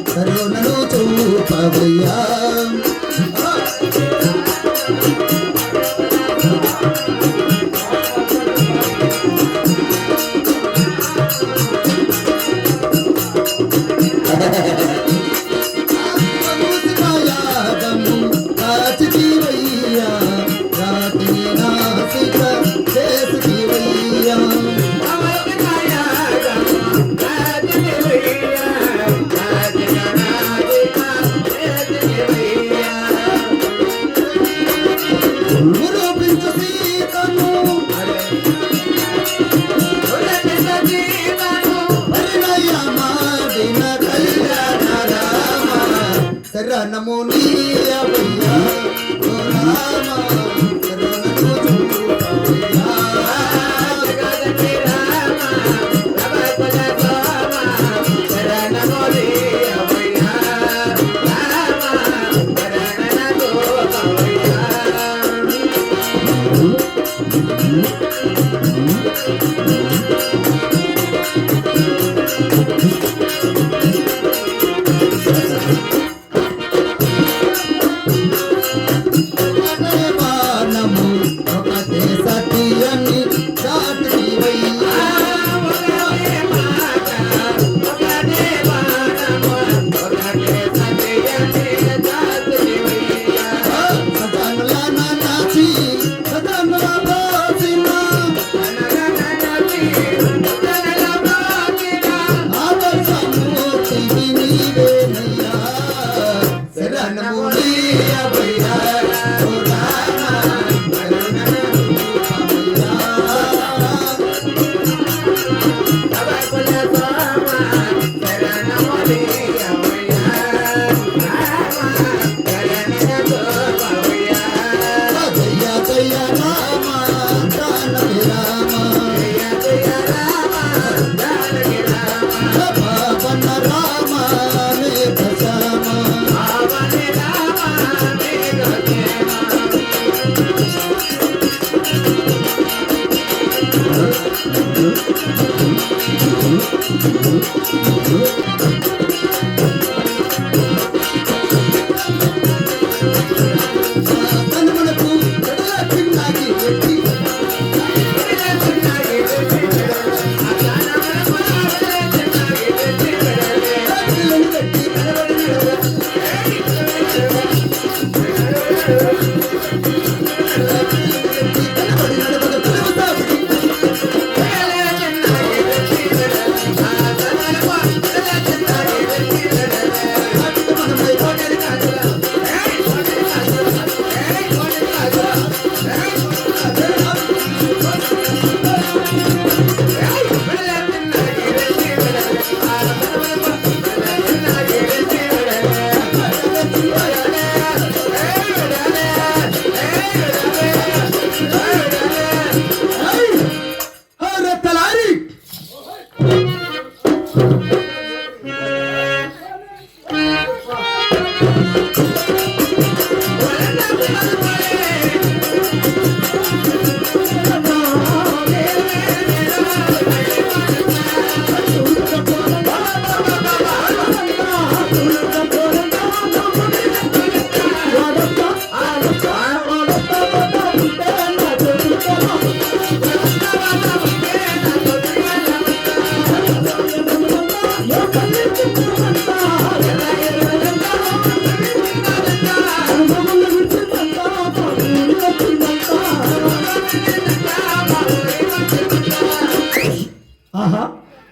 కరుణను చూపవయ్యా నమో నీయవయ్యా ఓ రామ కరుణను చూపవయ్యా జగదకి రామ రవకుల సోమ శరణమో నీయవయ్యా రామ శరణను చూపవయ్యా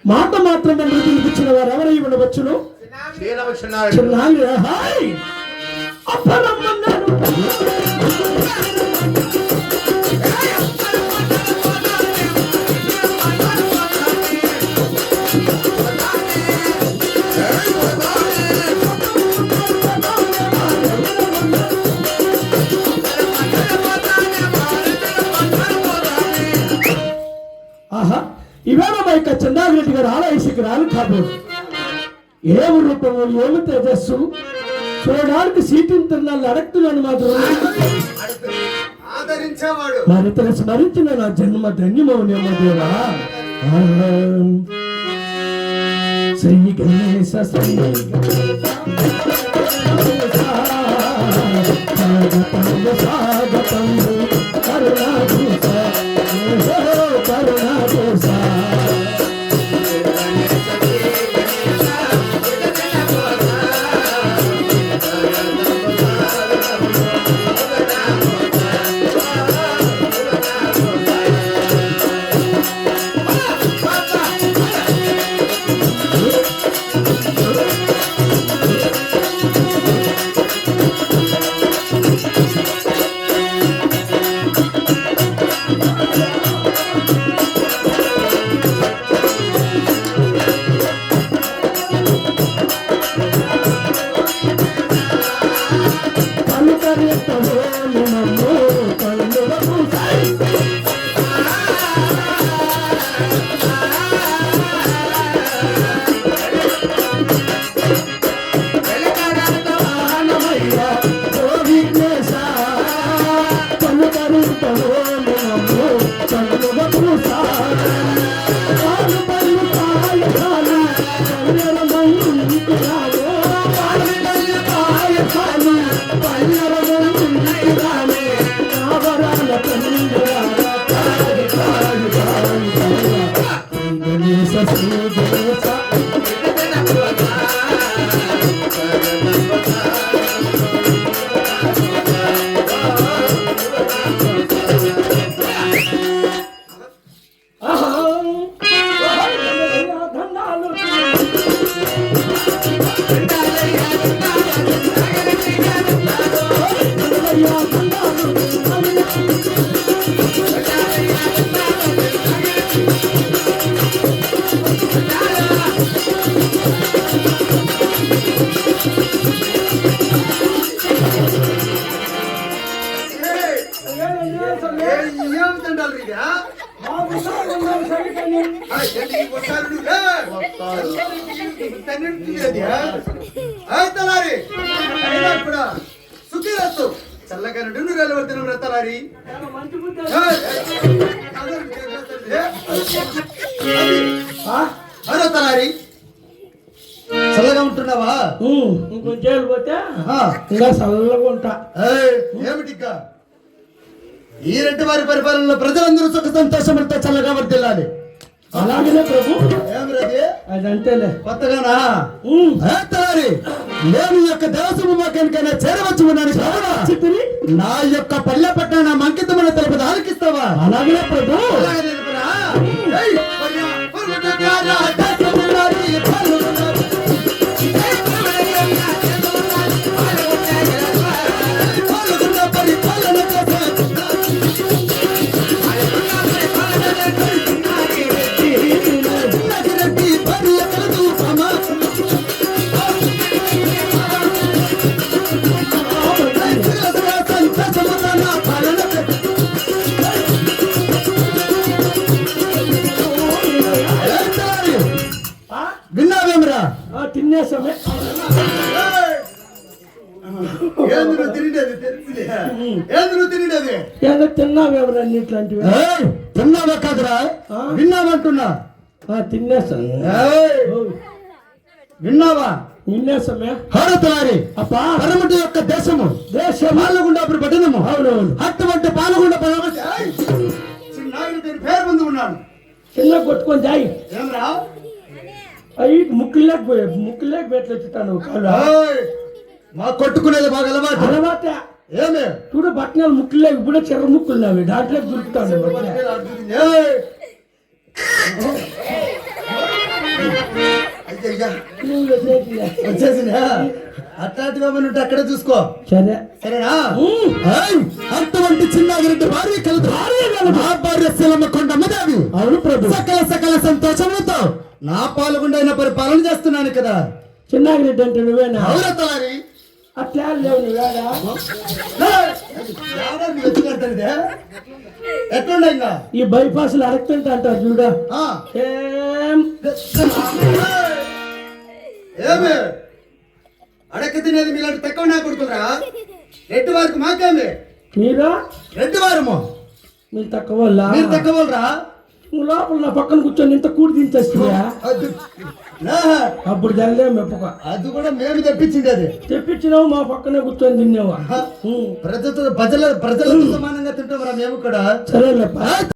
మాట మాత్రమే మృతినిచ్చిన వారు ఎవరై ఉండవచ్చును? ఇవేళ మా యొక్క చందాగిరెడ్డి గారు ఆలయ శిఖరాలు కాబోదు. ఏమి రూపము, ఏమి తేజస్సు, చూడడానికి సీటింగ్ తిన్నాళ్ళు అడగతున్నాను మాత్రం. వచ్చేవాడు. మరి ఇతను స్మరించిన నా జన్మ ధన్యమౌనేమో దేవా. శ్రీ గణేశ శ్రీ స్వాగతం స్వాగతం కరుణాదూత కరుణాదూత ఏమిటంటారు ఇక? ఎందుకు కొట్టారు నువ్వు? తలారి అయినా కూడా సుఖీరస్తు చల్లగా రెండు నిలబడుతున్న వ్రతలారి అరే తలారి చల్లగా ఉంటున్నావా? ఇంకొంచెం పోతే ఇంకా చల్లగా ఉంటా. ఏమిటిగా ఈ రెడ్డి వారి పరిపాలనలో ప్రజలందరూ సుఖ సంతోషంతో చల్లగా వర్తిల్లాలి. అలాగనే ప్రభు. ఏమిరది? అది అంతేలే. కొత్తగానా? నేను ఈ యొక్క దేవసభకైనా చేరవచ్చు ఉన్నాను. నా యొక్క పల్లె పట్టణ అంకితమైన తెలుపు ఆలకిస్తావా? అలాగనే ప్రభు. విన్నావేమరా? తినేసమే ఏందును తినేది తెలుసులే. ఏందును తినేది? ఏదో తిన్నావేమరా ఇట్లాంటివి? తిన్నావా కాదురా, విన్నావంటున్నా. తినేసాను. విన్నావా? విన్యాసమే హారతలారి అప్పా పరమటి యొక్క దేశము పాలగుండాపురి పట్టణము. అవునవును. అటువంటి పాలగుండ పేరు ముందు ఉన్నాడు. చిన్న కొట్టుకొని దాయి ఏమరా? అవి ముక్కులేక పెట్టొచ్చుతాను. మా కొట్టుకునేది బాగా అలవాటు. అలవాట ఏమే చూడు బట్టనాలు ముక్కులేక ఇప్పుడు చెర్ర ముక్కులు నావి దాంట్లో దొరుకుతాను. వచ్చేసిందా? అట్లాంటివి ఉంటే అక్కడే చూసుకో. సరే సరేనా? అటువంటి చిన్నగిరెడ్డి భార్య కలదు. నా భార్య శిలమ్మ కొండమ్మదేవి. అవును ప్రభు. సకల సకల సంతోషంతో నా పాల్గొండైన పరిపాలన చేస్తున్నాను కదా. చిన్నగిరెడ్డి అంటే నువ్వేనా? అవురతలారి అట్లా లేవు నువ్వేడా? ఎట్లుండ ఇంకా ఈ బైపాస్ లో అడగతుంటే అంటారు చూడ. ఏమే అడక్క తినేది మీలాంటి తక్కువ నా కొడుకురా. రెడ్డి వారికి మాకేమే మీరా రెడ్డి వారము. మీరు తక్కువ వాళ్ళ మీరు తక్కువరా? నువ్వు లోపల నా పక్కన కూర్చొని ఇంత కూడి తింటేస్తున్నా అది నా, అప్పుడు తెల్లే మెప్పక అది కూడా మేము తెప్పించింది. అది తెప్పించినావు మా పక్కనే కూర్చొని తిన్నావా ప్రజలతో సమానంగా తింటాం మేము కూడా. సరేలేప్ప